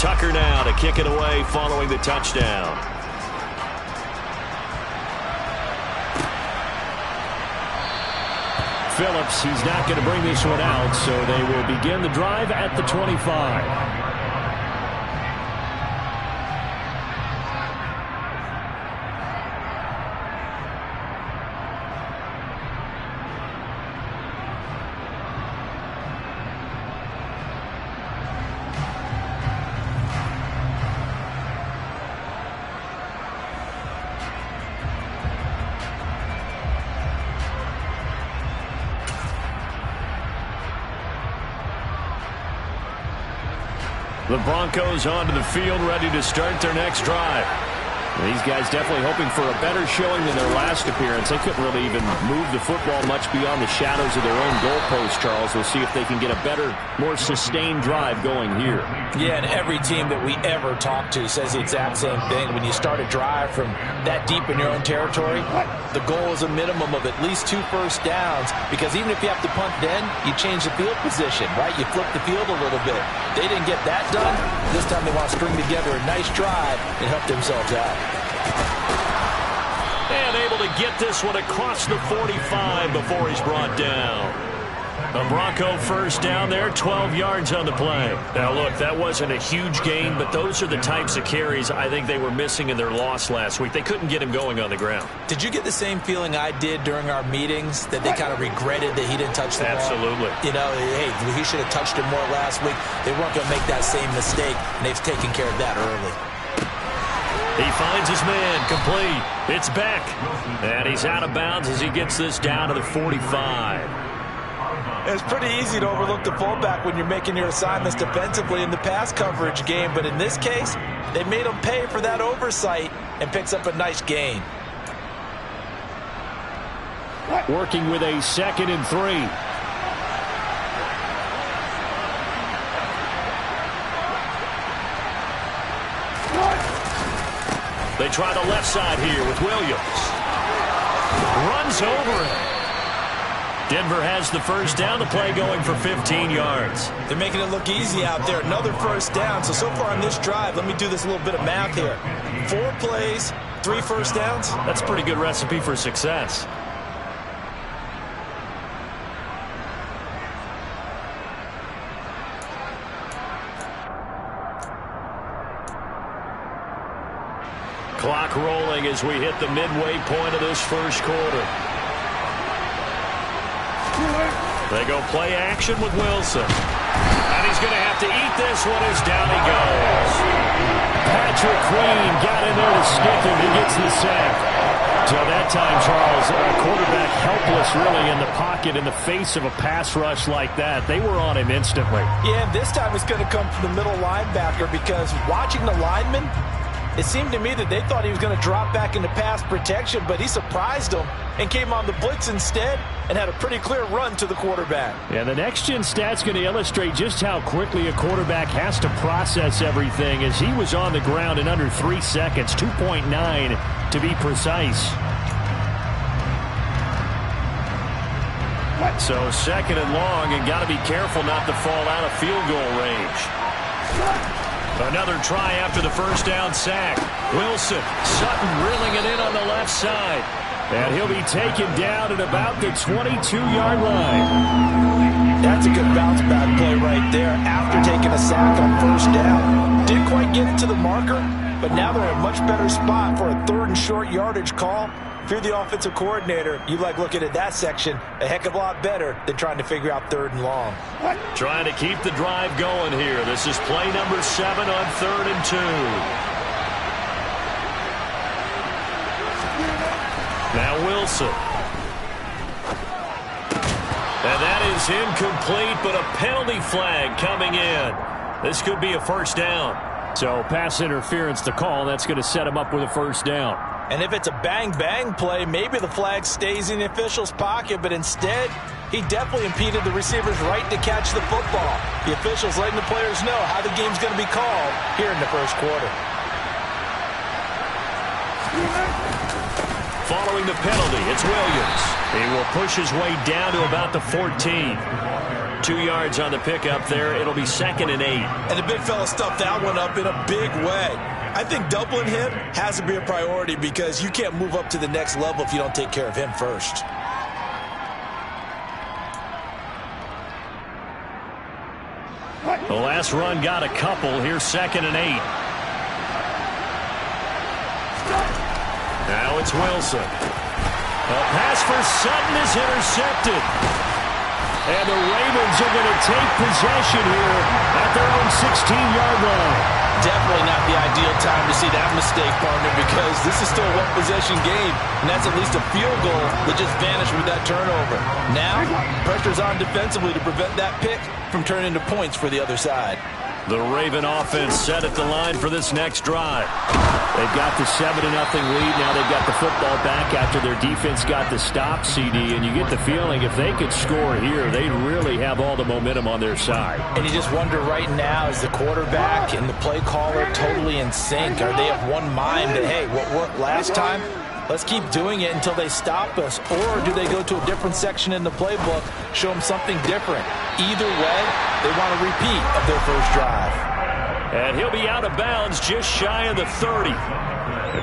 Tucker now to kick it away following the touchdown. Phillips, he's not going to bring this one out, so they will begin the drive at the 25. The Broncos onto the field, ready to start their next drive. These guys definitely hoping for a better showing than their last appearance. They couldn't really even move the football much beyond the shadows of their own goalpost, Charles. We'll see if they can get a better, more sustained drive going here. Yeah, and every team that we ever talk to says the exact same thing. When you start a drive from that deep in your own territory, the goal is a minimum of at least 2 first downs, because even if you have to punt then, you change the field position, right? You flip the field a little bit. They didn't get that done. This time they want to string together a nice drive and help themselves out. And able to get this one across the 45 before he's brought down. A Bronco first down there, 12 yards on the play. Now, look, that wasn't a huge gain, but those are the types of carries I think they were missing in their loss last week. They couldn't get him going on the ground. Did you get the same feeling I did during our meetings, that they kind of regretted that he didn't touch the ball? Absolutely. You know, hey, he should have touched it more last week. They weren't going to make that same mistake, and they've taken care of that early. He finds his man, complete. It's Beck. And he's out of bounds as he gets this down to the 45. It's pretty easy to overlook the fullback when you're making your assignments defensively in the pass coverage game, but in this case, they made him pay for that oversight and picks up a nice gain. Working with a 2nd and 3. They try the left side here with Williams. Runs over it. Denver has the first down. The play going for 15 yards. They're making it look easy out there. Another first down. So far on this drive, let me do this little bit of math here. 4 plays, 3 first downs. That's a pretty good recipe for success. Clock rolling as we hit the midway point of this first quarter. They go play action with Wilson. And he's going to have to eat this one as down he goes. Patrick Queen got in there to stick him. He gets the sack. So that time, Charles, a quarterback helpless really in the pocket in the face of a pass rush like that. They were on him instantly. Yeah, and this time it's going to come from the middle linebacker, because watching the lineman, it seemed to me that they thought he was going to drop back into pass protection, but he surprised them and came on the blitz instead and had a pretty clear run to the quarterback. Yeah, the next-gen stat's going to illustrate just how quickly a quarterback has to process everything, as he was on the ground in under 3 seconds, 2.9 to be precise. So 2nd and long, and got to be careful not to fall out of field goal range. Another try after the first down sack. Wilson, Sutton reeling it in on the left side. And he'll be taken down at about the 22-yard line. That's a good bounce-back play right there after taking a sack on first down. Didn't quite get it to the marker, but now they're in a much better spot for a 3rd and short yardage call. If you're the offensive coordinator, you like looking at that section a heck of a lot better than trying to figure out 3rd and long. Trying to keep the drive going here. This is play number 7 on 3rd and 2. Now Wilson. And that is incomplete, but a penalty flag coming in. This could be a first down. So pass interference to call. That's going to set him up with a first down. And if it's a bang-bang play, maybe the flag stays in the official's pocket, but instead, he definitely impeded the receiver's right to catch the football. The officials letting the players know how the game's going to be called here in the first quarter. Following the penalty, it's Williams. He will push his way down to about the 14. 2 yards on the pickup there. It'll be 2nd and 8. And the big fella stuffed that one up in a big way. I think doubling him has to be a priority because you can't move up to the next level if you don't take care of him first. The last run got a couple. Here's 2nd and 8. Now it's Wilson. A pass for Sutton is intercepted. And the Ravens are going to take possession here at their own 16-yard line. Definitely not the ideal time to see that mistake, partner, because this is still a one-possession game, and that's at least a field goal that just vanished with that turnover. Now, pressure's on defensively to prevent that pick from turning into points for the other side. The Raven offense set at the line for this next drive. They've got the 7-0 lead. Now they've got the football back after their defense got the stop, CD. And you get the feeling if they could score here, they'd really have all the momentum on their side. And you just wonder right now, is the quarterback and the play caller totally in sync? Are they of one mind that, hey, what worked last time? Let's keep doing it until they stop us. Or do they go to a different section in the playbook, show them something different? Either way, they want a repeat of their first drive. And he'll be out of bounds just shy of the 30.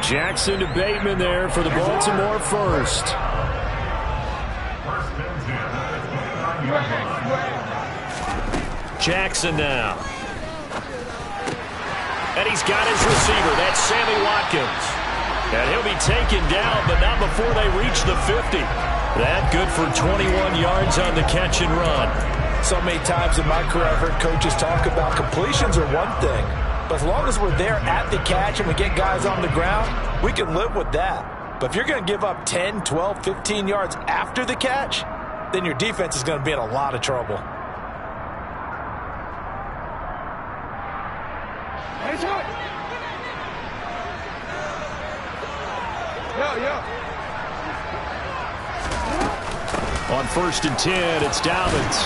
Jackson to Bateman there for the Baltimore first. Jackson now. And he's got his receiver. That's Sammy Watkins. And he'll be taken down, but not before they reach the 50. That good for 21 yards on the catch and run. So many times in my career I've heard coaches talk about completions are one thing, but as long as we're there at the catch and we get guys on the ground, we can live with that. But if you're going to give up 10, 12, 15 yards after the catch, then your defense is going to be in a lot of trouble. On 1st and 10, it's Dobbins.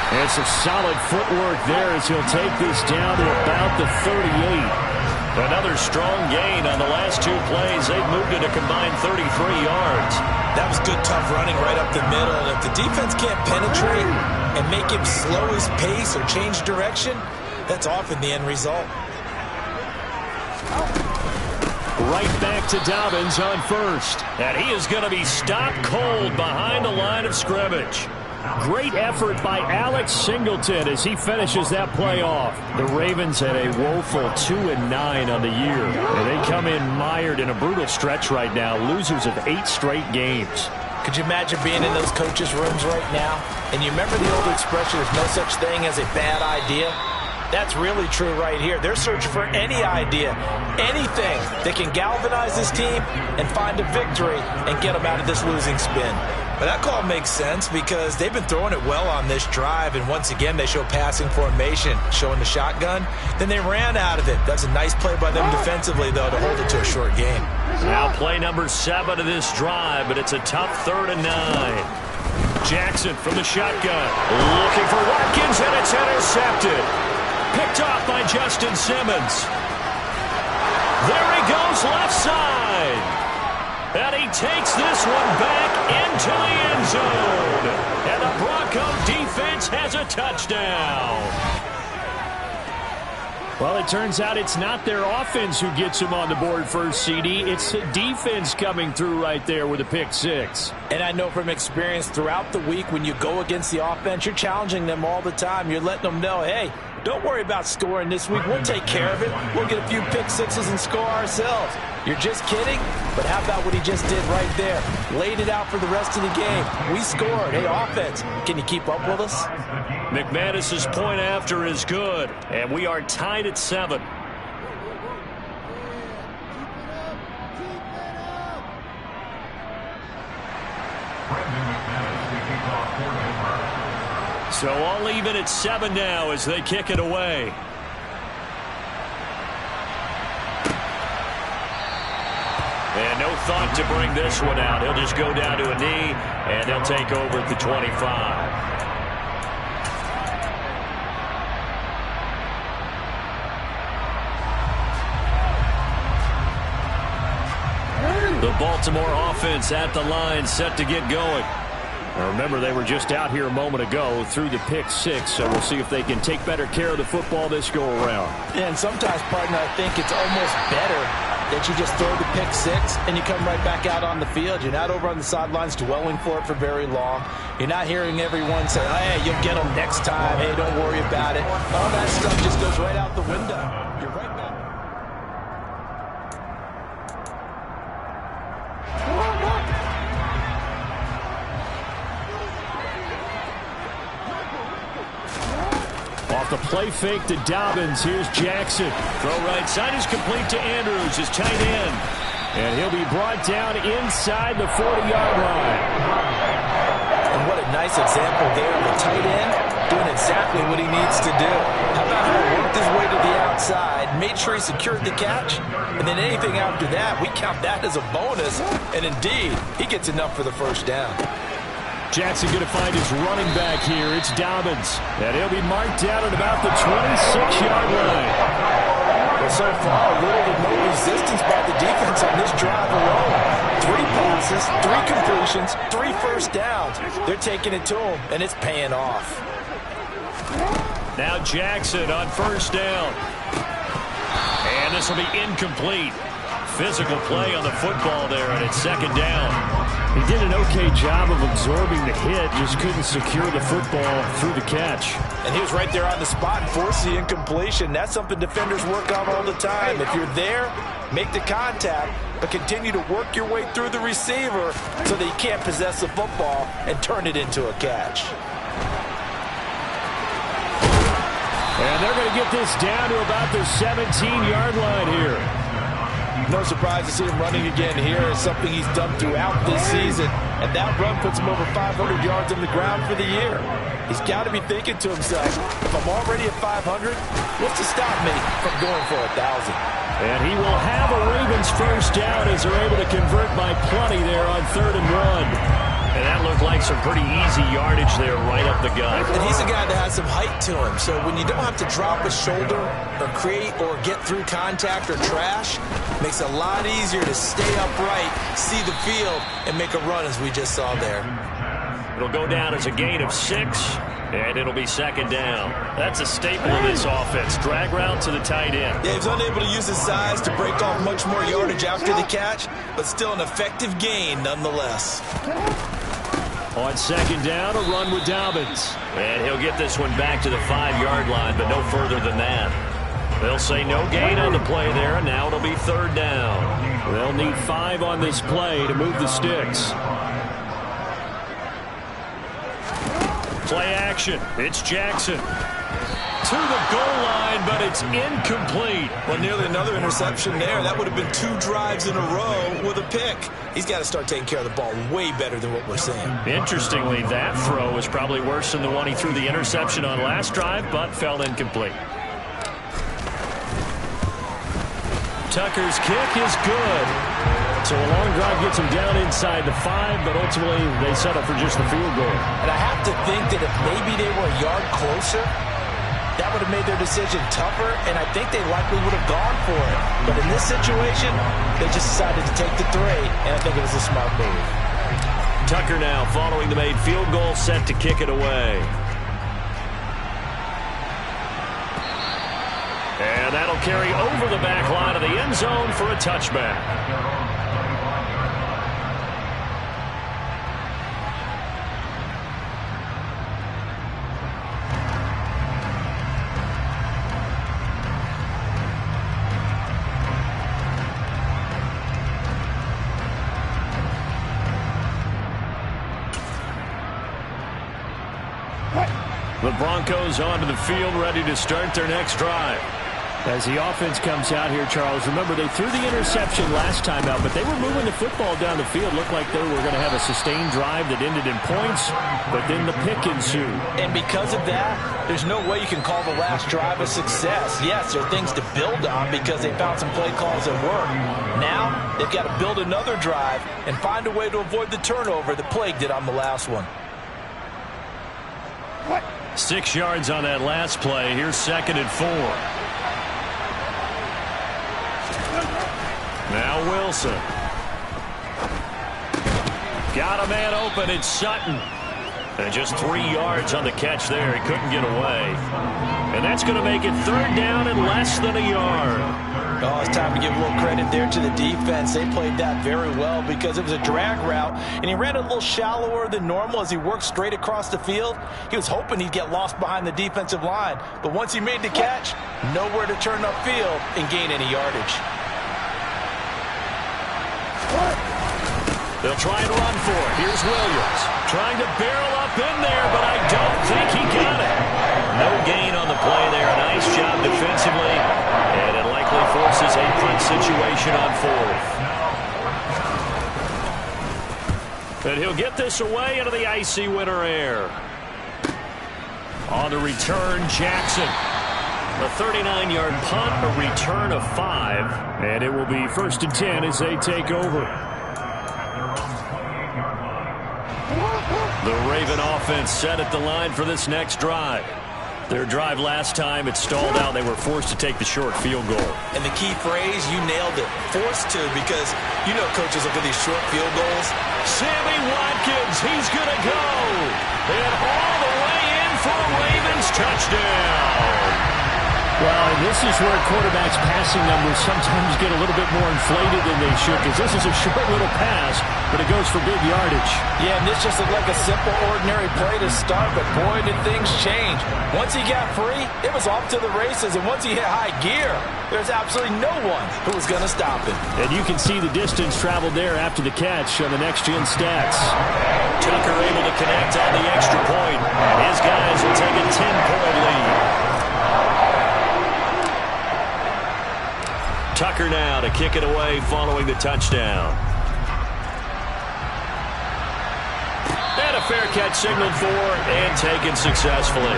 And some solid footwork there as he'll take this down to about the 38. Another strong gain on the last 2 plays. They've moved it a combined 33 yards. That was good, tough running right up the middle. And if the defense can't penetrate and make him slow his pace or change direction, that's often the end result. Right back to Dobbins on 1st. And he is going to be stopped cold behind the line of scrimmage. Great effort by Alex Singleton as he finishes that play off. The Ravens had a woeful 2-9 on the year. And they come in mired in a brutal stretch right now, losers of 8 straight games. Could you imagine being in those coaches' rooms right now? And you remember the old expression, there's no such thing as a bad idea? That's really true right here. They're searching for any idea, anything that can galvanize this team and find a victory and get them out of this losing spin. But that call makes sense because they've been throwing it well on this drive, and once again they show passing formation, showing the shotgun. Then they ran out of it. That's a nice play by them defensively, though, to hold it to a short game. Now play number 7 of this drive, but it's a tough 3rd and 9. Jackson from the shotgun, looking for Watkins, and it's intercepted. Picked off by Justin Simmons. There he goes, left side. And he takes this one back into the end zone. And the Bronco defense has a touchdown. Well, it turns out it's not their offense who gets them on the board first, CD. It's the defense coming through right there with a pick 6. And I know from experience throughout the week when you go against the offense, you're challenging them all the time. You're letting them know, hey, don't worry about scoring this week. We'll take care of it. We'll get a few pick 6s and score ourselves. You're just kidding? But how about what he just did right there? Laid it out for the rest of the game. We scored. Hey, offense, can you keep up with us? McManus's point after is good, and we are tied at 7. So all even at 7 now as they kick it away. And no thought to bring this one out. He'll just go down to a knee, and they'll take over at the 25. The Baltimore offense at the line, set to get going. Remember, they were just out here a moment ago through the pick six, so we'll see if they can take better care of the football this go-around. Yeah, and sometimes, partner, I think it's almost better that you just throw the pick six and you come right back out on the field. You're not over on the sidelines dwelling for it for very long. You're not hearing everyone say, hey, you'll get them next time. Hey, don't worry about it. All that stuff just goes right out the window. You're right back. Off the play fake to Dobbins. Here's Jackson. Throw right side is complete to Andrews, his tight end. And he'll be brought down inside the 40-yard line. And what a nice example there of the tight end doing exactly what he needs to do. How about how he worked his way to the outside, made sure he secured the catch, and then anything after that, we count that as a bonus. And indeed, he gets enough for the first down. Jackson going to find his running back here. It's Dobbins. And he'll be marked down at about the 26-yard line. Well, so far, little to no resistance by the defense on this drive alone. 3 passes, 3 completions, 3 first downs. They're taking it to him, and it's paying off. Now Jackson on first down. And this will be incomplete. Physical play on the football there, and it's second down. He did an okay job of absorbing the hit, just couldn't secure the football through the catch. And he was right there on the spot and forced the incompletion. That's something defenders work on all the time. If you're there, make the contact, but continue to work your way through the receiver so that you can't possess the football and turn it into a catch. And they're going to get this down to about the 17-yard line here. No surprise to see him running again here. It's something he's done throughout this season. And that run puts him over 500 yards on the ground for the year. He's got to be thinking to himself, if I'm already at 500, what's to stop me from going for 1,000? And he will have a Ravens first down as they're able to convert by plenty there on 3rd and 1. And that looked like some pretty easy yardage there right up the gut. And he's a guy that has some height to him. So when you don't have to drop a shoulder or create or get through contact or trash, it makes it a lot easier to stay upright, see the field, and make a run as we just saw there. It'll go down as a gain of 6, and it'll be second down. That's a staple of this offense. Drag route to the tight end. Yeah, he was unable to use his size to break off much more yardage after the catch, but still an effective gain nonetheless. On second down, a run with Dobbins. And he'll get this one back to the 5-yard line, but no further than that. They'll say no gain on the play there, and now it'll be 3rd down. They'll need 5 on this play to move the sticks. Play action. It's Jackson. To the goal line, but it's incomplete. Well, nearly another interception there. That would have been 2 drives in a row with a pick. He's got to start taking care of the ball way better than what we're seeing. Interestingly, that throw was probably worse than the one he threw the interception on last drive, but fell incomplete. Tucker's kick is good. So a long drive gets him down inside the 5, but ultimately they settle for just the field goal. And I have to think that if maybe they were a yard closer, that would have made their decision tougher, and I think they likely would have gone for it. But in this situation, they just decided to take the 3, and I think it was a smart move. Tucker now following the made field goal, set to kick it away. And that'll carry over the back line of the end zone for a touchback. The Broncos onto the field, ready to start their next drive. As the offense comes out here, Charles, remember they threw the interception last time out, but they were moving the football down the field. Looked like they were going to have a sustained drive that ended in points, but then the pick ensued. And because of that, there's no way you can call the last drive a success. Yes, there are things to build on because they found some play calls that work. Now, they've got to build another drive and find a way to avoid the turnover that plagued it on the last one. 6 yards on that last play. Here's 2nd and 4. Now Wilson. Got a man open. It's Sutton. And just 3 yards on the catch there. He couldn't get away. And that's going to make it 3rd down and less than a yard. Oh, it's time to give a little credit there to the defense. They played that very well because it was a drag route, and he ran a little shallower than normal as he worked straight across the field. He was hoping he'd get lost behind the defensive line, but once he made the catch, nowhere to turn upfield and gain any yardage. They'll try and run for it. Here's Williams. Trying to barrel up in there, but I don't think he got it. No gain on the play there. Nice job defensively. And it likely forces a punt situation on 4th. And he'll get this away into the icy winter air. On the return, Jackson. A 39-yard punt, a return of 5. And it will be 1st and 10 as they take over. The Raven offense set at the line for this next drive. Their drive last time, it stalled out. They were forced to take the short field goal. And the key phrase, you nailed it. Forced to, because you know coaches look at these short field goals. Sammy Watkins, he's going to go. And all the way in for a Ravens touchdown. Well, and this is where quarterbacks' passing numbers sometimes get a little bit more inflated than they should, because this is a short little pass, but it goes for big yardage. Yeah, and this just looked like a simple, ordinary play to start, but boy, did things change. Once he got free, it was off to the races, and once he hit high gear, there's absolutely no one who was going to stop him. And you can see the distance traveled there after the catch on the next-gen stats. Tucker able to connect on the extra point. His guys will take a 10-point lead. Tucker now to kick it away following the touchdown. And a fair catch signaled for and taken successfully.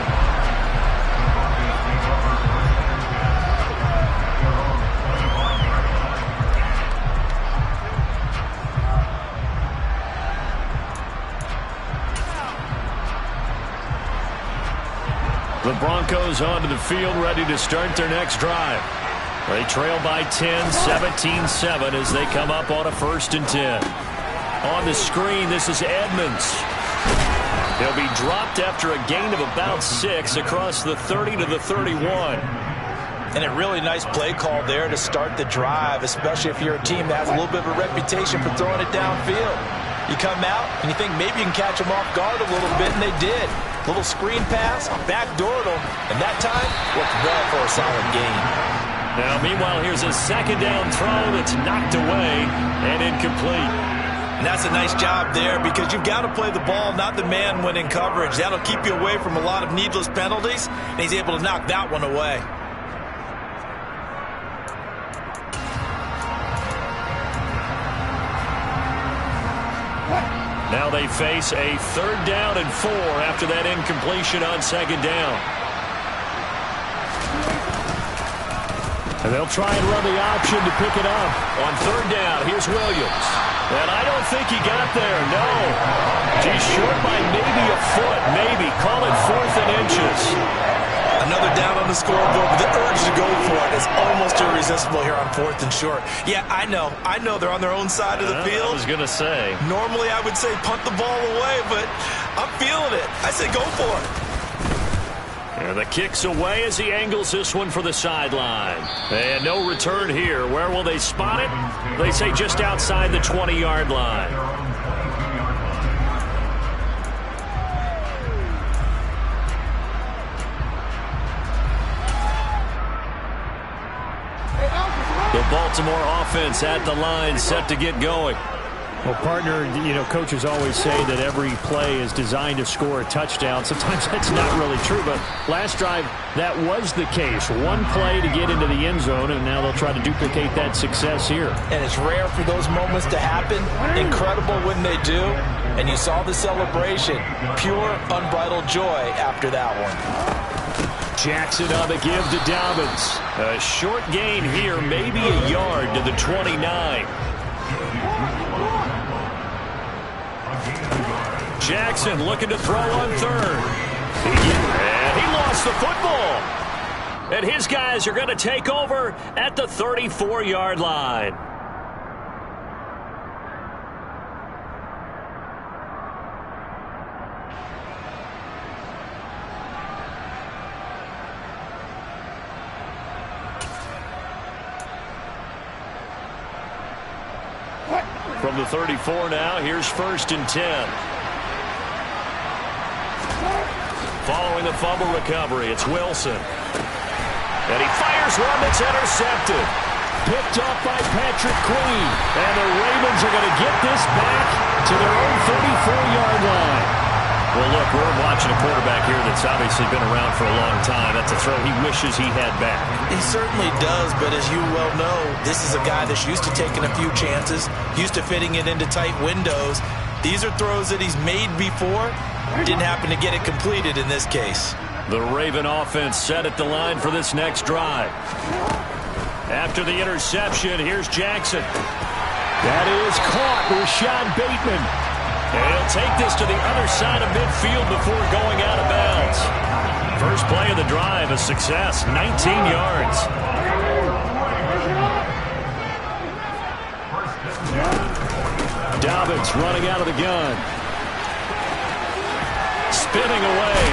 The Broncos onto the field ready to start their next drive. They trail by 10, 17-7 as they come up on a 1st and 10. On the screen, this is Edmonds. He'll be dropped after a gain of about 6 across the 30 to the 31. And a really nice play call there to start the drive, especially if you're a team that has a little bit of a reputation for throwing it downfield. You come out and you think maybe you can catch them off guard a little bit, and they did. Little screen pass, backdoored them, and that time worked well for a solid gain. Now, meanwhile, here's a 2nd down throw that's knocked away and incomplete. And that's a nice job there because you've got to play the ball, not the man when in coverage. That'll keep you away from a lot of needless penalties, and he's able to knock that one away. Now they face a 3rd down and 4 after that incompletion on 2nd down. And they'll try and run the option to pick it up. On 3rd down, here's Williams. And I don't think he got there, no. He's short by maybe a foot, maybe. Call it 4th and inches. Another down on the scoreboard, but the urge to go for it is almost irresistible here on 4th and short. Yeah, I know they're on their own side of the field. I was going to say. Normally I would say punt the ball away, but I'm feeling it. I say go for it. And the kick's away as he angles this one for the sideline. And no return here. Where will they spot it? They say just outside the 20-yard line. The Baltimore offense at the line, set to get going. Well, partner, coaches always say that every play is designed to score a touchdown. Sometimes that's not really true, but last drive, that was the case. One play to get into the end zone, and now they'll try to duplicate that success here. And it's rare for those moments to happen. Incredible when they do. And you saw the celebration. Pure, unbridled joy after that one. Jackson on the give to Dobbins. A short gain here, maybe a yard to the 29. Jackson looking to throw on 3rd. And he lost the football. And his guys are going to take over at the 34-yard line. From the 34 now, here's 1st and 10. Following the fumble recovery, it's Wilson. And he fires one that's intercepted. Picked off by Patrick Queen. And the Ravens are going to get this back to their own 34-yard line. Well, look, we're watching a quarterback here that's obviously been around for a long time. That's a throw he wishes he had back. He certainly does, but as you well know, this is a guy that's used to taking a few chances, used to fitting it into tight windows. These are throws that he's made before. Didn't happen to get it completed in this case. The Raven offense set at the line for this next drive. After the interception, here's Jackson. That is caught. Rashad Bateman. And he'll take this to the other side of midfield before going out of bounds. First play of the drive, a success, 19 yards. Dobbins running out of the gun. Spinning away.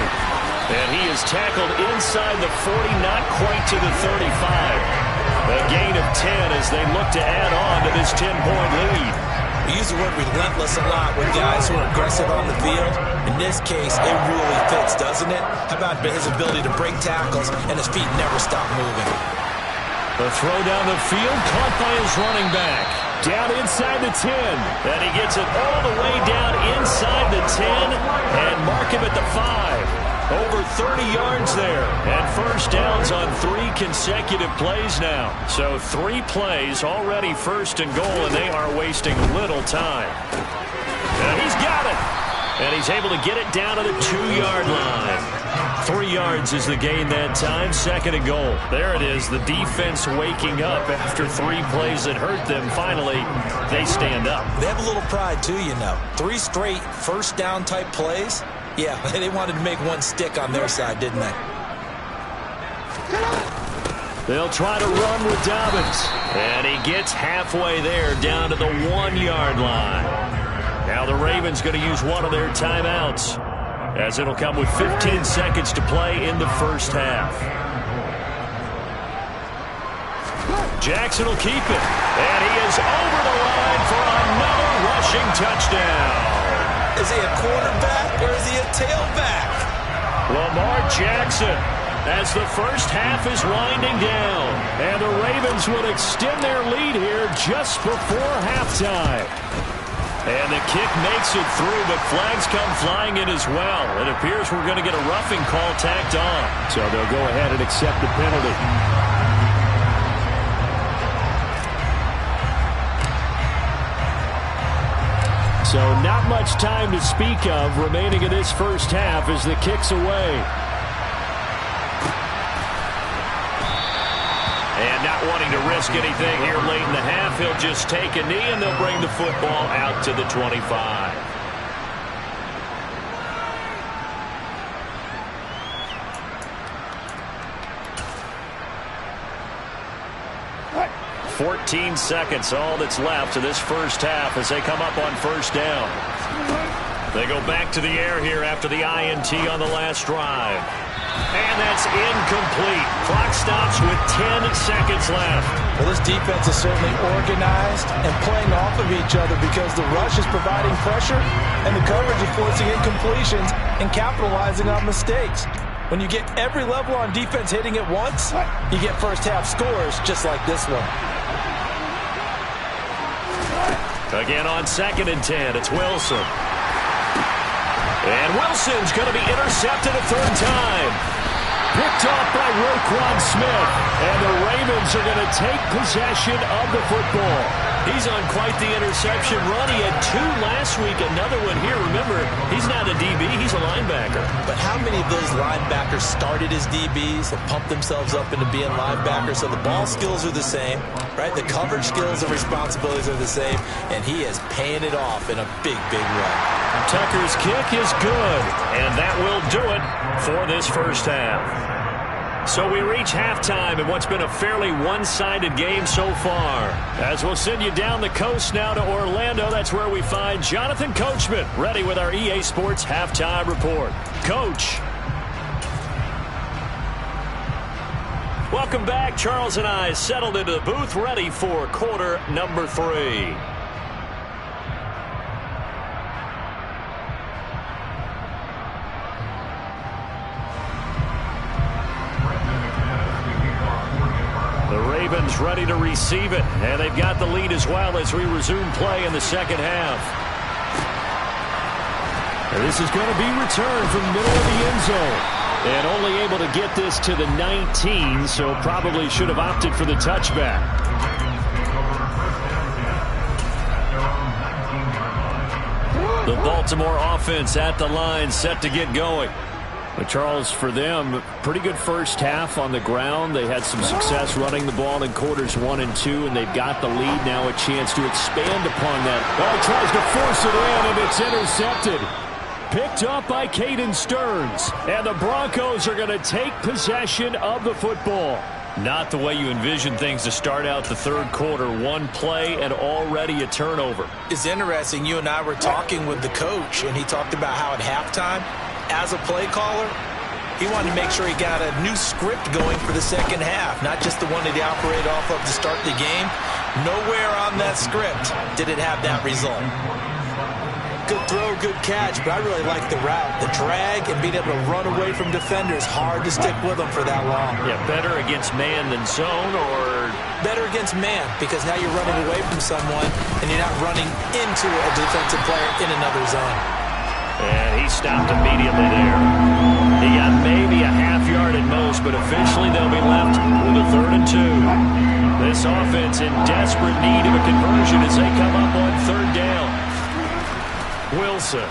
And he is tackled inside the 40, not quite to the 35. A gain of 10 as they look to add on to this 10-point lead. We use the word relentless a lot with guys who are aggressive on the field. In this case, it really fits, doesn't it? How about his ability to break tackles and his feet never stop moving? The throw down the field caught by his running back. Down inside the 10. And he gets it all the way down inside the 10 and mark him at the 5. Over 30 yards there. And first downs on 3 consecutive plays now. So 3 plays already first and goal, and they are wasting little time. And he's got it. And he's able to get it down to the 2-yard line. 3 yards is the gain that time. 2nd and goal. There it is. The defense waking up after 3 plays that hurt them. Finally, they stand up. They have a little pride, too, you know. 3 straight first down type plays. Yeah, they wanted to make one stick on their side, didn't they? They'll try to run with Dobbins. And he gets halfway there, down to the 1-yard line. Now the Ravens going to use one of their timeouts, as it'll come with 15 seconds to play in the first half. Jackson will keep it. And he is over the line for another rushing touchdown. Is he a quarterback or is he a tailback? Lamar Jackson, as the first half is winding down. And the Ravens will extend their lead here just before halftime. And the kick makes it through, but flags come flying in as well. It appears we're going to get a roughing call tacked on. So they'll go ahead and accept the penalty. So not much time to speak of remaining in this first half as the kick's away. And not wanting to risk anything here late in the half, he'll just take a knee and they'll bring the football out to the 25. What? 14 seconds, all that's left to this first half as they come up on first down. They go back to the air here after the INT on the last drive. And that's incomplete. Clock stops with 10 seconds left. Well, this defense is certainly organized and playing off of each other because the rush is providing pressure and the coverage is forcing incompletions and capitalizing on mistakes. When you get every level on defense hitting it once, you get first half scores just like this one. Again on 2nd and 10, it's Wilson. And Wilson's going to be intercepted a 3rd time. Picked off by Roquan Smith. And the Ravens are going to take possession of the football. He's on quite the interception run. He had 2 last week, another one here. Remember, he's not a DB, he's a linebacker. But how many of those linebackers started as DBs and pumped themselves up into being linebackers? So the ball skills are the same, right? The coverage skills and responsibilities are the same. And he is paying it off in a big, big way. Tucker's kick is good. And that will do it for this first half. So we reach halftime in what's been a fairly one-sided game so far. As we'll send you down the coast now to Orlando, that's where we find Jonathan Coachman ready with our EA Sports Halftime Report. Coach. Welcome back. Charles and I settled into the booth ready for quarter number 3. Ravens ready to receive it, and they've got the lead as well as we resume play in the second half. And this is going to be returned from the middle of the end zone. And only able to get this to the 19, so probably should have opted for the touchback. The Baltimore offense at the line, set to get going. But Charles, for them, pretty good first half on the ground. They had some success running the ball in quarters 1 and 2, and they've got the lead now, a chance to expand upon that. Oh, tries to force it in, and it's intercepted. Picked up by Caden Stearns, and the Broncos are going to take possession of the football. Not the way you envision things to start out the third quarter. One play and already a turnover. It's interesting. You and I were talking with the coach, and he talked about how at halftime, as a play caller, he wanted to make sure he got a new script going for the second half, not just the one that he operated off of to start the game. Nowhere on that script did it have that result. Good throw, good catch, but I really like the route. The drag and being able to run away from defenders, hard to stick with them for that long. Yeah, better against man than zone, or? Better against man, because now you're running away from someone and you're not running into a defensive player in another zone. And he stopped immediately there. He got maybe a half yard at most, but officially they'll be left with a 3rd and 2. This offense in desperate need of a conversion as they come up on 3rd down. Wilson.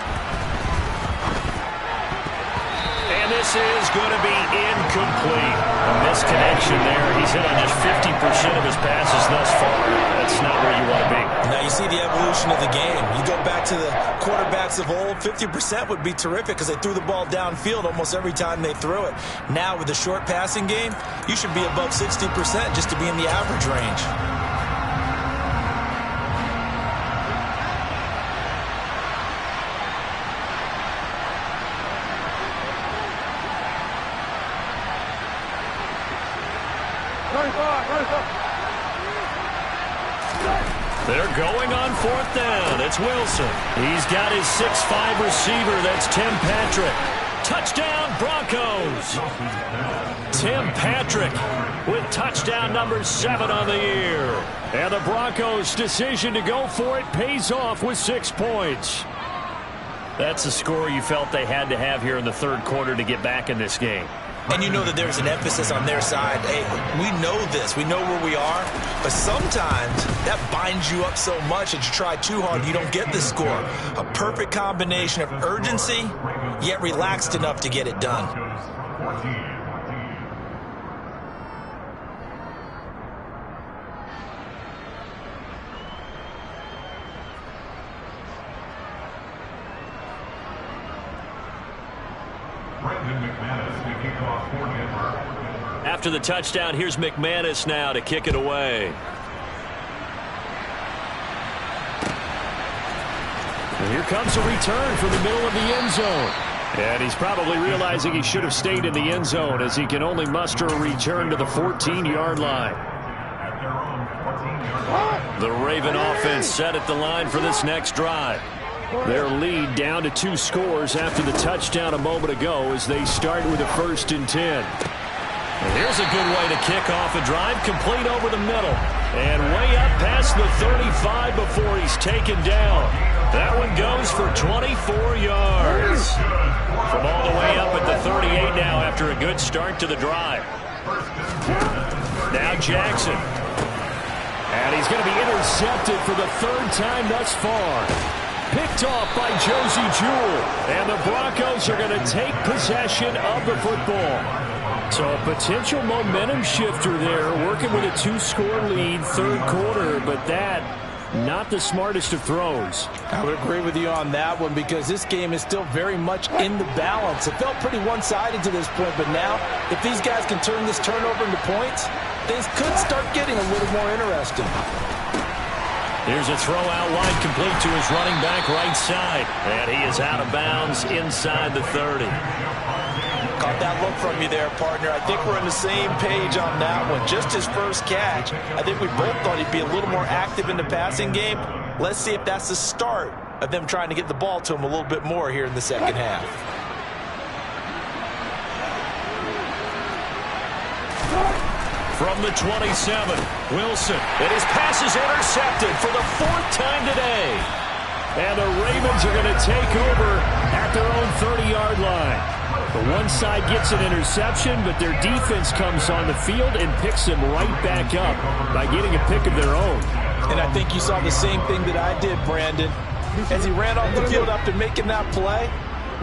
And this is going to be incomplete. A misconnection there. He's hit on just 50% of his passes thus far. That's not where you want to be. Now you see the evolution of the game. You go back to the quarterbacks of old, 50% would be terrific because they threw the ball downfield almost every time they threw it. Now with the short passing game, you should be above 60% just to be in the average range. They're going on 4th down. It's Wilson. He's got his 6'5" receiver. That's Tim Patrick. Touchdown, Broncos. Tim Patrick with touchdown number 7 on the year. And the Broncos' decision to go for it pays off with 6 points. That's a score you felt they had to have here in the third quarter to get back in this game. And you know that there's an emphasis on their side. Hey, we know this. We know where we are. But sometimes that binds you up so much that you try too hard, you don't get the score. A perfect combination of urgency, yet relaxed enough to get it done. After the touchdown, here's McManus now to kick it away. And here comes a return from the middle of the end zone. And he's probably realizing he should have stayed in the end zone as he can only muster a return to the 14-yard line. The Raven offense set at the line for this next drive. Their lead down to 2 scores after the touchdown a moment ago as they start with a 1st and 10. And here's a good way to kick off a drive, complete over the middle. And way up past the 35 before he's taken down. That one goes for 24 yards. From all the way up at the 38 now after a good start to the drive. Now Jackson. And he's going to be intercepted for the 3rd time thus far. Picked off by Josie Jewell. And the Broncos are going to take possession of the football. So a potential momentum shifter there, working with a 2-score lead, third quarter, but that, not the smartest of throws. I would agree with you on that one because this game is still very much in the balance. It felt pretty one-sided to this point, but now, if these guys can turn this turnover into points, things could start getting a little more interesting. Here's a throw out wide, complete to his running back right side. And he is out of bounds inside the 30. Caught that look from you there, partner. I think we're on the same page on that one. Just his first catch. I think we both thought he'd be a little more active in the passing game. Let's see if that's the start of them trying to get the ball to him a little bit more here in the second half. From the 27, Wilson. And his pass is intercepted for the 4th time today. And the Ravens are going to take over at their own 30-yard line. The one side gets an interception, but their defense comes on the field and picks them right back up by getting a pick of their own. And I think you saw the same thing that I did, Brandon. As he ran off the field after making that play,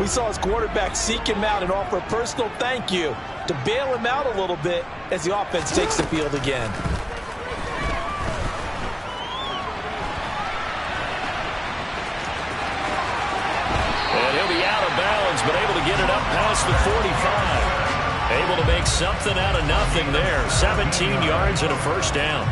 we saw his quarterback seek him out and offer a personal thank you to bail him out a little bit as the offense takes the field again. And he'll be out of bounds, but able to get it up past the 45. Able to make something out of nothing there. 17 yards and a first down.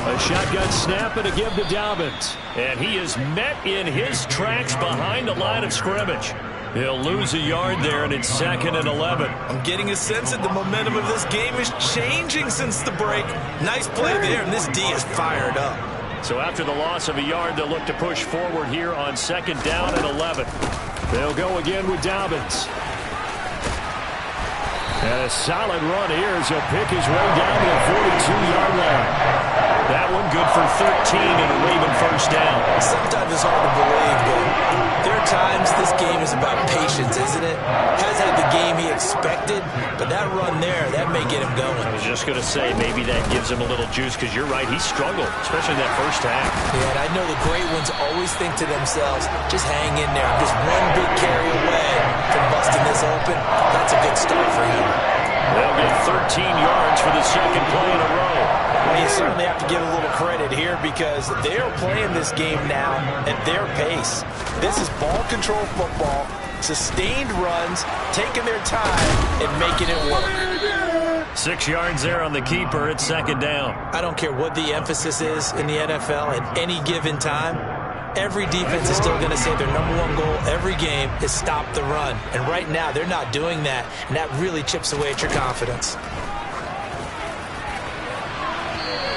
A shotgun snap and a give to Dobbins. And he is met in his tracks behind the line of scrimmage. He'll lose a yard there, and it's 2nd and 11. I'm getting a sense that the momentum of this game is changing since the break. Nice play there, and this D is fired up. So after the loss of a yard, they'll look to push forward here on 2nd down and 11. They'll go again with Dobbins. And a solid run here as he'll pick his way down to the 42-yard line. That one good for 13 and a Raven first down. Sometimes it's hard to believe, but there are times this game is about patience, isn't it? Has had the game he expected, but that run there, that may get him going. I was just going to say maybe that gives him a little juice because you're right, he struggled, especially in that first half. Yeah, and I know the great ones always think to themselves, just hang in there. I'm just one big carry away from busting this open. That's a good start for him. They'll get 13 yards for the second play in a row. Well, you certainly have to give a little credit here because they are playing this game now at their pace. This is ball control football, sustained runs, taking their time and making it work. 6 yards there on the keeper at 2nd down. I don't care what the emphasis is in the NFL at any given time. Every defense is still going to say their #1 goal every game is stop the run. And right now, they're not doing that, and that really chips away at your confidence.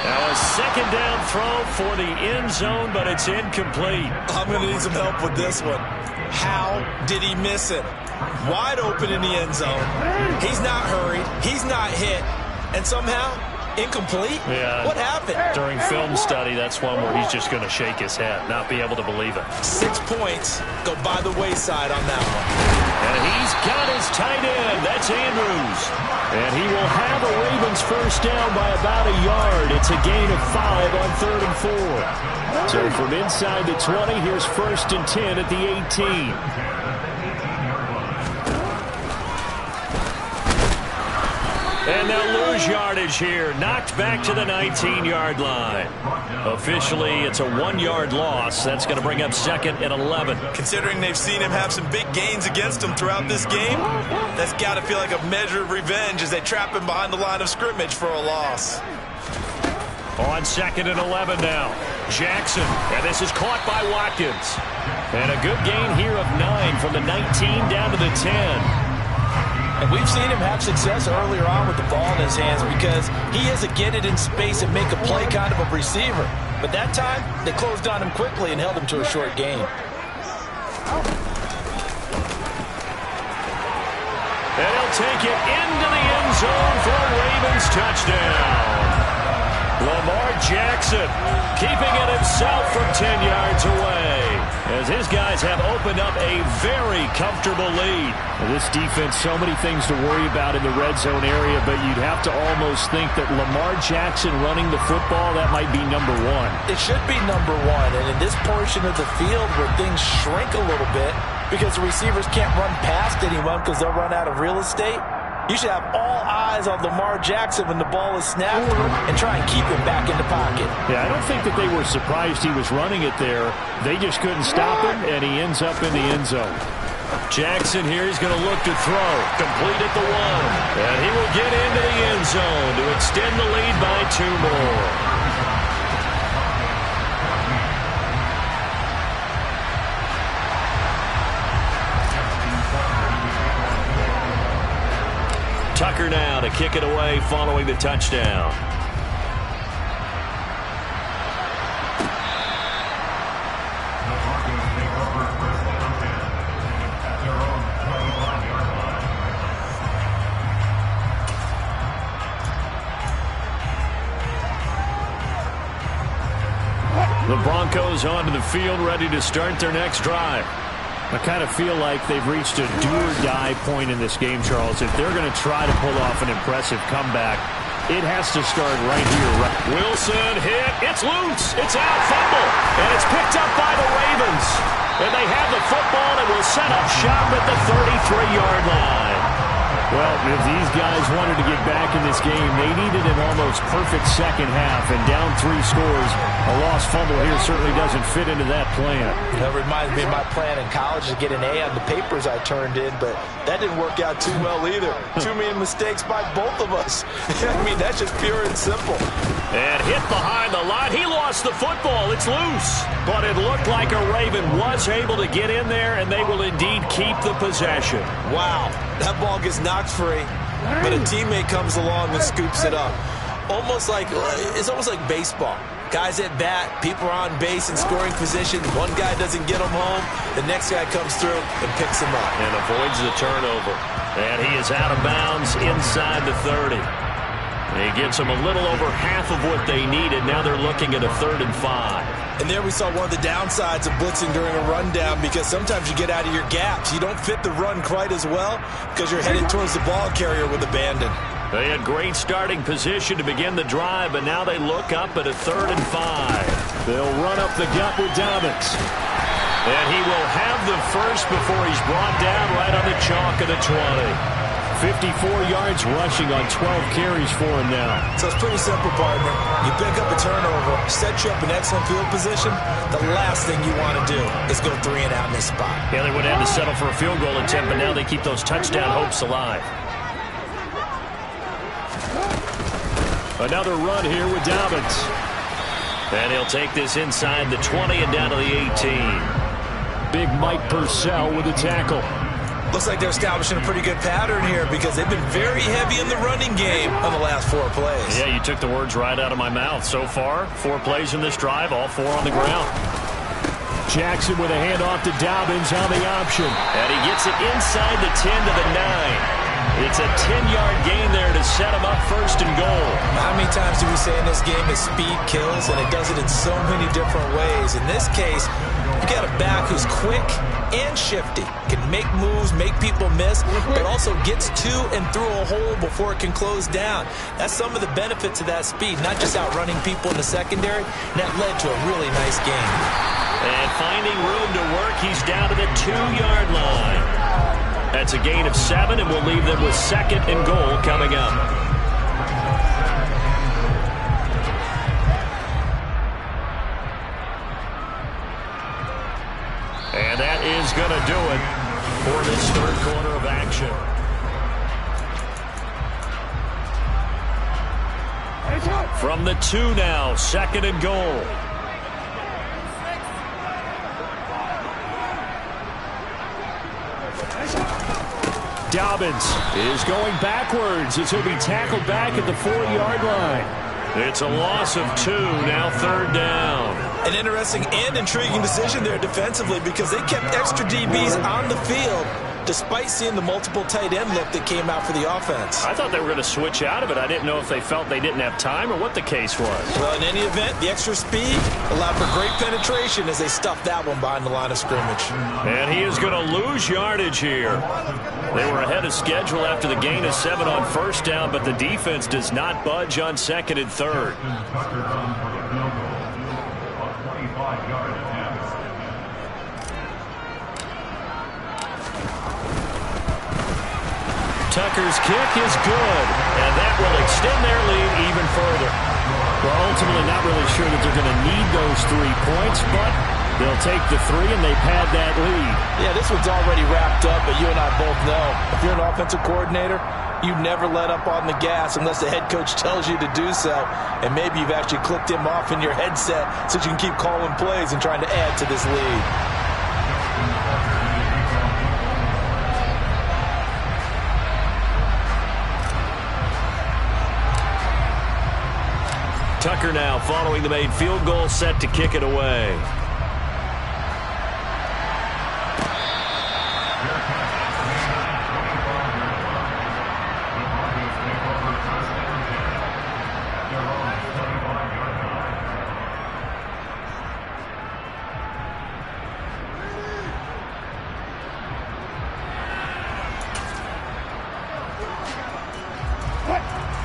Now a 2nd down throw for the end zone, but it's incomplete. I'm going to need some help with this one. How did he miss it? Wide open in the end zone. He's not hurried. He's not hit. And somehow, incomplete? Yeah. What happened? During film study, that's one where he's just going to shake his head, not be able to believe it. 6 points go by the wayside on that one. And he's got his tight end. That's Andrews. And he will have a Ravens first down by about a yard. It's a gain of 5 on 3rd and 4. So from inside the 20, here's 1st and 10 at the 18. And they'll lose yardage here. Knocked back to the 19-yard line. Officially, it's a 1-yard loss. That's going to bring up 2nd and 11. Considering they've seen him have some big gains against him throughout this game, that's got to feel like a measure of revenge as they trap him behind the line of scrimmage for a loss. On 2nd and 11 now. Jackson. And this is caught by Watkins. And a good gain here of 9 from the 19 down to the 10. And we've seen him have success earlier on with the ball in his hands because he is a get it in space and make a play kind of a receiver. But that time, they closed on him quickly and held him to a short gain. And he'll take it into the end zone for a Ravens touchdown. Lamar Jackson keeping it himself from 10 yards away as his guys have opened up a very comfortable lead. This defense, so many things to worry about in the red zone area, but you'd have to almost think that Lamar Jackson running the football, that might be #1. It should be #1, and in this portion of the field where things shrink a little bit because the receivers can't run past anyone because they'll run out of real estate, you should have all eyes on Lamar Jackson when the ball is snapped and try and keep him back in the pocket. Yeah, I don't think that they were surprised he was running it there. They just couldn't stop him, and he ends up in the end zone. Jackson here is going to look to throw. Complete at the 1. And he will get into the end zone to extend the lead by 2 more. Tucker now to kick it away following the touchdown. Broncos onto the field, ready to start their next drive. I kind of feel like they've reached a do-or-die point in this game, Charles. If they're going to try to pull off an impressive comeback, it has to start right here. Wilson hit. It's loose. It's out. Fumble. And it's picked up by the Ravens. And they have the football and will set up shop at the 33-yard line. Well, if these guys wanted to get back in this game, they needed an almost perfect second half. And down 3 scores, a lost fumble here certainly doesn't fit into that plan. That reminds me of my plan in college to get an A on the papers I turned in, but that didn't work out too well either. Too many mistakes by both of us. I mean, that's just pure and simple. And hit behind the line. He lost the football. It's loose. But it looked like a Raven was able to get in there, and they will indeed keep the possession. Wow, that ball gets knocked free, but a teammate comes along and scoops it up. It's almost like baseball. Guys at bat, people are on base in scoring position. One guy doesn't get them home. The next guy comes through and picks him up. And avoids the turnover. And he is out of bounds inside the 30. He gets them a little over half of what they needed. Now they're looking at a 3rd and 5. And there we saw one of the downsides of blitzing during a rundown, because sometimes you get out of your gaps. You don't fit the run quite as well because you're headed towards the ball carrier with abandon. They had great starting position to begin the drive, but now they look up at a 3rd and 5. They'll run up the gut with Dobbins. And he will have the first before he's brought down right on the chalk of the 20. 54 yards rushing on 12 carries for him now. So it's pretty simple, partner. You pick up a turnover, set you up in excellent field position. The last thing you want to do is go 3 and out in this spot. Yeah, they would have had to settle for a field goal attempt, but now they keep those touchdown hopes alive. Another run here with Dobbins. And he'll take this inside the 20 and down to the 18. Big Mike Purcell with a tackle. Looks like they're establishing a pretty good pattern here, because they've been very heavy in the running game on the last 4 plays. Yeah, you took the words right out of my mouth. So far, 4 plays in this drive, all 4 on the ground. Jackson with a handoff to Dobbins on the option. And he gets it inside the 10 to the 9. It's a 10-yard gain there to set him up 1st and goal. How many times do we say in this game that speed kills, and it does it in so many different ways? In this case, you got a back who's quick and shifty, can make moves, make people miss, but also gets to and through a hole before it can close down. That's some of the benefits of that speed, not just outrunning people in the secondary, and that led to a really nice game. And finding room to work, he's down to the 2-yard line. That's a gain of 7, and we'll leave them with 2nd and goal coming up. And that is going to do it for this 3rd quarter of action. From the 2 now, 2nd and goal. Dobbins is going backwards as he'll be tackled back at the 4-yard line. It's a loss of 2, now 3rd down. An interesting and intriguing decision there defensively, because they kept extra DBs on the field despite seeing the multiple tight end look that came out for the offense. I thought they were going to switch out of it. I didn't know if they felt they didn't have time or what the case was. Well, in any event, the extra speed allowed for great penetration as they stuffed that one behind the line of scrimmage. And he is going to lose yardage here. They were ahead of schedule after the gain of 7 on 1st down, but the defense does not budge on 2nd and 3rd. Tucker's kick is good, and that will extend their lead even further. Well, ultimately not really sure that they're going to need those 3 points, but they'll take the 3 and they've had that lead. Yeah, this one's already wrapped up, but you and I both know if you're an offensive coordinator, you never let up on the gas unless the head coach tells you to do so, and maybe you've actually clicked him off in your headset so you can keep calling plays and trying to add to this lead. Tucker now following the made field goal, set to kick it away.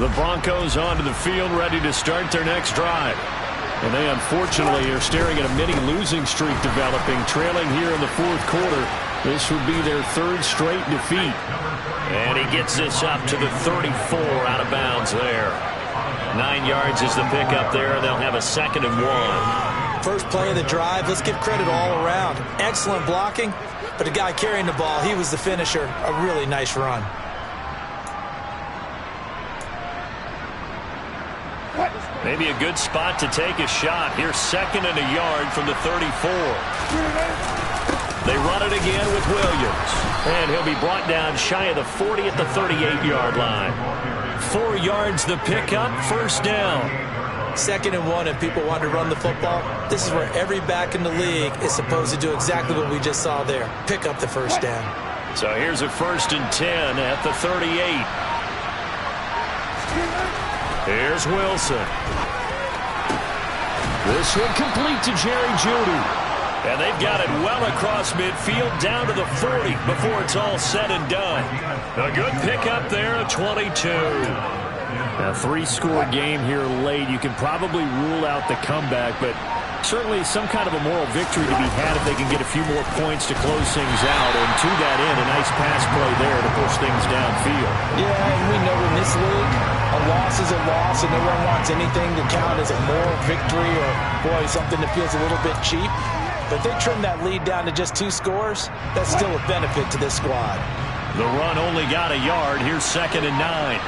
The Broncos onto the field, ready to start their next drive. And they unfortunately are staring at a mini losing streak developing, trailing here in the fourth quarter. This would be their third straight defeat. And he gets this up to the 34, out of bounds there. 9 yards is the pickup there, and they'll have a 2nd and 1. First play of the drive, let's give credit all around. Excellent blocking, but the guy carrying the ball, he was the finisher. A really nice run. Maybe a good spot to take a shot. Here's 2nd and a yard from the 34. They run it again with Williams. And he'll be brought down shy of the 40 at the 38-yard line. 4 yards the pickup, first down. 2nd and 1, and people want to run the football. This is where every back in the league is supposed to do exactly what we just saw there. Pick up the first down. So here's a 1st and 10 at the 38. Here's Wilson. This one complete to Jerry Jeudy. And they've got it well across midfield down to the 40 before it's all said and done. A good pickup there at 22. A 3-score game here late. You can probably rule out the comeback, but certainly some kind of a moral victory to be had if they can get a few more points to close things out. And to that end, a nice pass play there to push things downfield. Yeah, and we know in this league, a loss is a loss, and no one wants anything to count as a moral victory or, boy, something that feels a little bit cheap. But if they trim that lead down to just 2 scores, that's still a benefit to this squad. The run only got a yard. Here's 2nd and 9.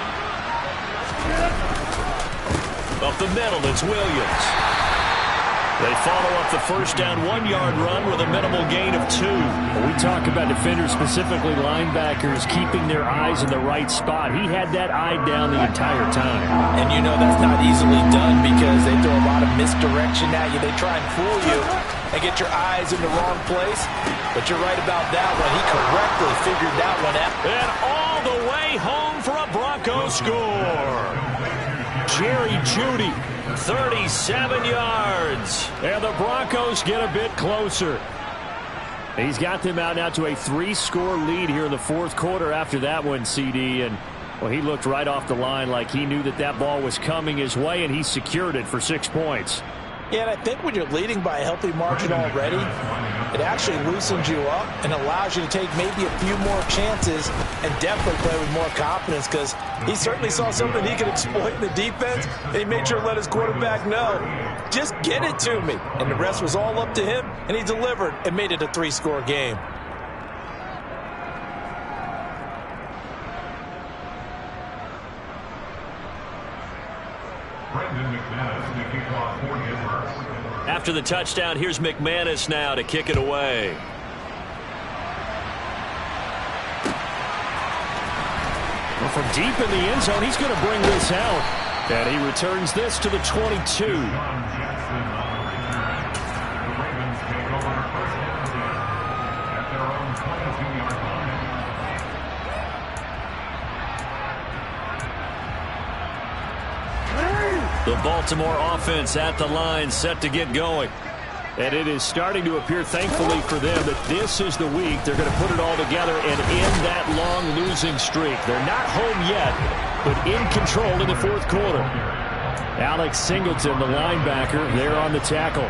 Up the middle, it's Williams. They follow up the first down 1-yard run with a minimal gain of 2. We talk about defenders, specifically linebackers, keeping their eyes in the right spot. He had that eye down the entire time. And you know that's not easily done because they throw a lot of misdirection at you. They try and fool you and get your eyes in the wrong place. But you're right about that one. He correctly figured that one out. And all the way home for a Broncos score. Jerry Jeudy, 37 yards. And the Broncos get a bit closer. He's got them out now to a 3-score lead here in the fourth quarter after that one, CD. And, well, he looked right off the line like he knew that that ball was coming his way, and he secured it for 6 points. Yeah, and I think when you're leading by a healthy margin already, it actually loosens you up and allows you to take maybe a few more chances and definitely play with more confidence because he certainly saw something he could exploit in the defense, and he made sure to let his quarterback know, just get it to me. And the rest was all up to him, and he delivered and made it a 3-score game. After the touchdown, here's McManus now to kick it away. Well, from deep in the end zone, he's going to bring this out. And he returns this to the 22. The Baltimore offense at the line, set to get going. And it is starting to appear, thankfully for them, that this is the week they're going to put it all together and end that long losing streak. They're not home yet, but in control in the fourth quarter. Alex Singleton, the linebacker, there on the tackle.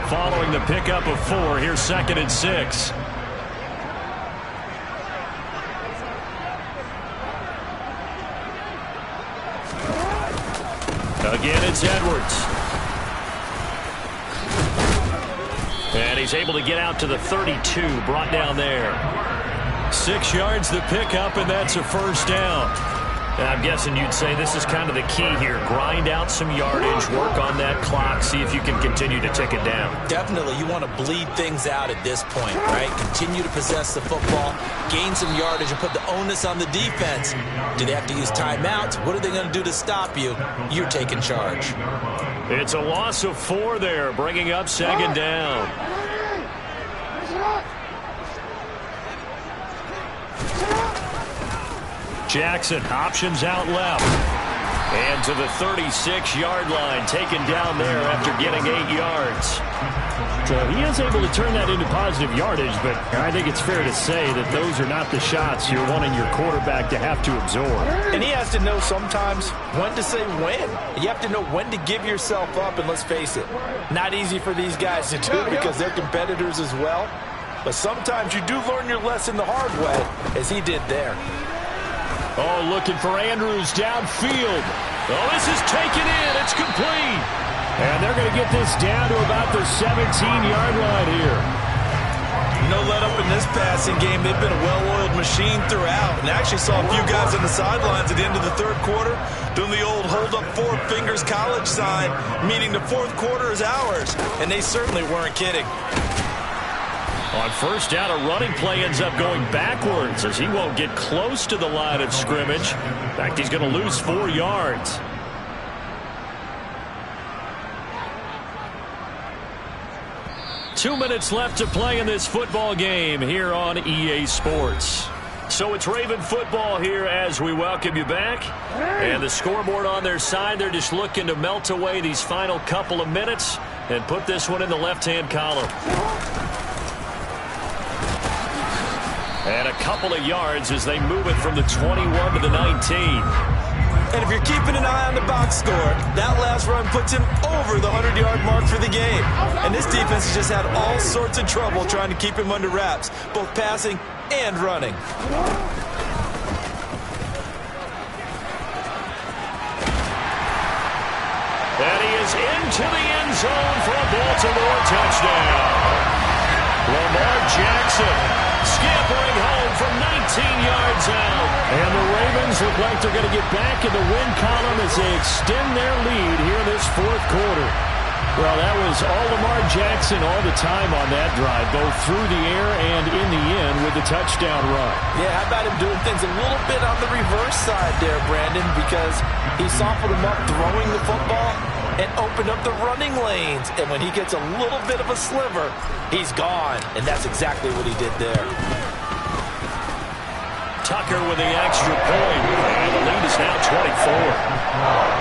Following the pickup of 4, here's 2nd and 6. Again, it's Edwards. And he's able to get out to the 32, brought down there. 6 yards the pickup, and that's a first down. And I'm guessing you'd say this is kind of the key here. Grind out some yardage, work on that clock, see if you can continue to tick it down. Definitely, you want to bleed things out at this point, right? Continue to possess the football, gain some yardage, and put the onus on the defense. Do they have to use timeouts? What are they going to do to stop you? You're taking charge. It's a loss of 4 there, bringing up 2nd down. Jackson options out left. And to the 36-yard line, taken down there after getting 8 yards. So he is able to turn that into positive yardage, but I think it's fair to say that those are not the shots you're wanting your quarterback to have to absorb. And he has to know sometimes when to say when. You have to know when to give yourself up, and let's face it, not easy for these guys to do because they're competitors as well. But sometimes you do learn your lesson the hard way, as he did there. Oh, looking for Andrews downfield. Oh, this is taken in. It's complete. And they're going to get this down to about the 17-yard line here. No let up in this passing game. They've been a well-oiled machine throughout. And I actually saw a few guys on the sidelines at the end of the third quarter doing the old hold up four fingers college sign, meaning the fourth quarter is ours. And they certainly weren't kidding. On first down, a running play ends up going backwards as he won't get close to the line of scrimmage. In fact, he's going to lose 4 yards. Two minutes left to play in this football game here on EA Sports. So it's Raven football here as we welcome you back. And the scoreboard on their side, they're just looking to melt away these final couple of minutes and put this one in the left-hand column. And a couple of yards as they move it from the 21 to the 19. And if you're keeping an eye on the box score, that last run puts him over the 100-yard mark for the game. And this defense has just had all sorts of trouble trying to keep him under wraps, both passing and running. And he is into the end zone for a Baltimore touchdown. Lamar Jackson scampering home from 19 yards out. And the Ravens look like they're going to get back in the win column as they extend their lead here in this fourth quarter. Well, that was all Lamar Jackson all the time on that drive, both through the air and in the end with the touchdown run. Yeah, how about him doing things a little bit on the reverse side there, Brandon, because he softened him up throwing the football and opened up the running lanes. And when he gets a little bit of a sliver, he's gone. And that's exactly what he did there. Tucker with the extra point. And the lead is now 24.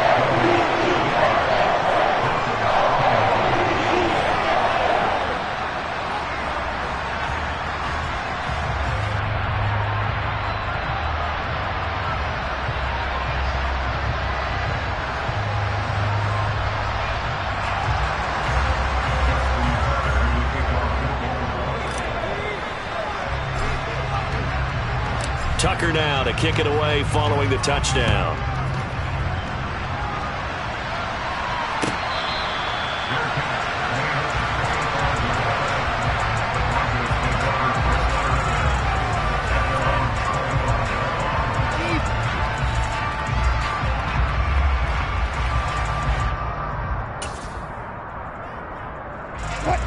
Tucker now to kick it away following the touchdown.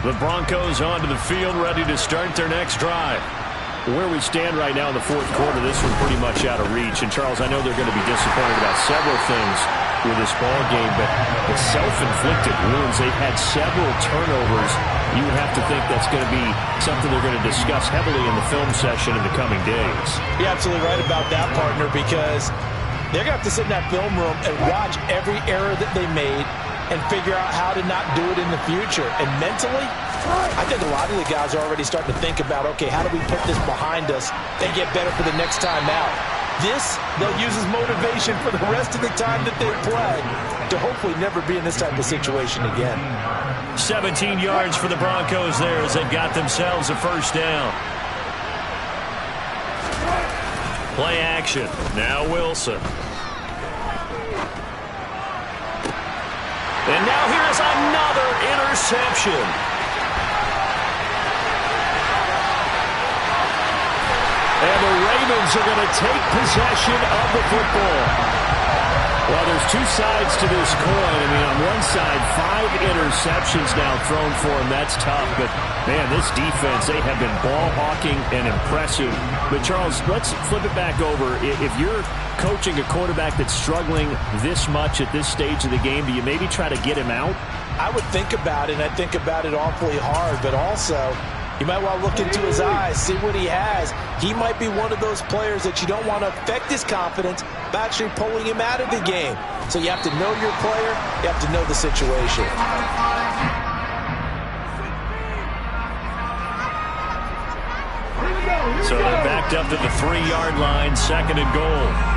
The Broncos onto the field, ready to start their next drive. Where we stand right now in the fourth quarter, this one's pretty much out of reach. And, Charles, I know they're going to be disappointed about several things with this ball game, but the self-inflicted wounds, they've had several turnovers. You would have to think that's going to be something they're going to discuss heavily in the film session in the coming days. You're absolutely right about that, partner, because they're going to have to sit in that film room and watch every error that they made and figure out how to not do it in the future. And mentally, I think a lot of the guys are already starting to think about, okay, how do we put this behind us and get better for the next time out? This, they'll use as motivation for the rest of the time that they play to hopefully never be in this type of situation again. 17 yards for the Broncos there as they've got themselves a first down. Play action. Now Wilson. And now here's another interception. And the Ravens are going to take possession of the football. Well, there's two sides to this coin. I mean, on one side, 5 interceptions now thrown for him. That's tough. But, man, this defense, they have been ball hawking and impressive. But, Charles, let's flip it back over. If you're coaching a quarterback that's struggling this much at this stage of the game, do you maybe try to get him out? I would think about it, and I think about it awfully hard. But also, you might want to look into his eyes, see what he has. He might be one of those players that you don't want to affect his confidence by actually pulling him out of the game. So you have to know your player. You have to know the situation. So they're backed up to the 3-yard line, 2nd and goal.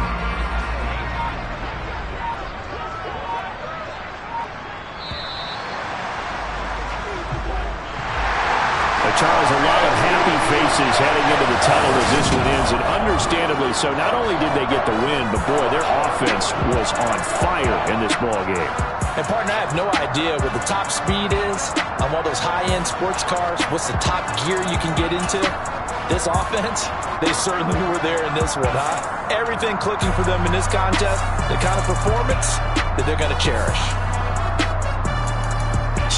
Charles, a lot of happy faces heading into the tunnel as this one ends, and understandably so. Not only did they get the win, but boy, their offense was on fire in this ball game. And partner, I have no idea what the top speed is on one of those high-end sports cars. What's the top gear you can get into? This offense, they certainly were there in this one, huh? Everything clicking for them in this contest, the kind of performance that they're going to cherish.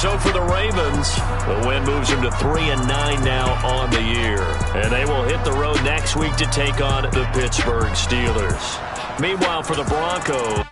So for the Ravens, the win moves them to 3-9 now on the year. And they will hit the road next week to take on the Pittsburgh Steelers. Meanwhile, for the Broncos,